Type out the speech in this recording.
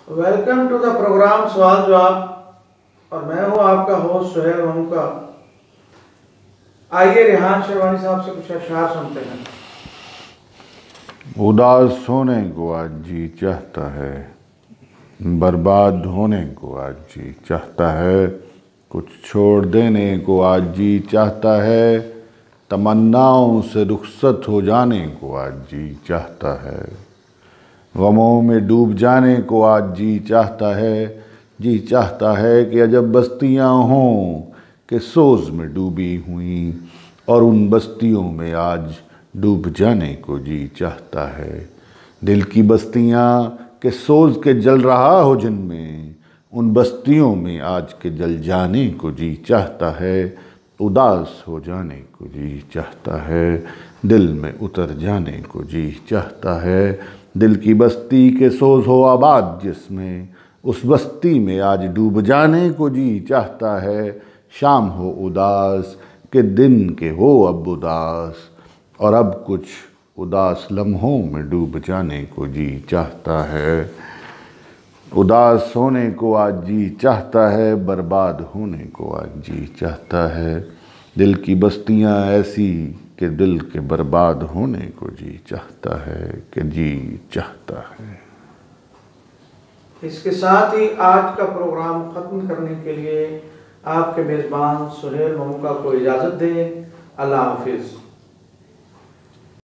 Welcome to the programme सवाल जवाब और मैं हूं आपका होस्ट सुहेल ममूका। आइए रेहान शेरवानी साहब से कुछ अशआर सुनते हैं। उदास होने को आज जी चाहता है, बर्बाद होने को आज जी चाहता है, कुछ छोड़ देने को आज जी चाहता है, तमन्नाओं से रुखसत हो जाने को आज जी चाहता है, गमों में डूब जाने को आज जी चाहता है कि अजब बस्तियां हों कि सोज में डूबी हुई और उन बस्तियों में आज डूब जाने को जी चाहता है। दिल की बस्तियां के सोज के जल रहा हो जिनमें, उन बस्तियों में आज के जल जाने को जी चाहता है, उदास हो जाने को जी चाहता है, दिल में उतर जाने को जी चाहता है। दिल की बस्ती के सोज हो आबाद जिसमें, उस बस्ती में आज डूब जाने को जी चाहता है। शाम हो उदास के दिन के हो अब उदास, और अब कुछ उदास लम्हों में डूब जाने को जी चाहता है। उदास होने को आज जी चाहता है, बर्बाद होने को आज जी चाहता है। दिल की बस्तियां ऐसी कि दिल के बर्बाद होने को जी चाहता है कि जी चाहता है। इसके साथ ही आज का प्रोग्राम ख़त्म करने के लिए आपके मेज़बान सुहेल ममूका को इजाज़त दें। अल्लाह हाफिज़।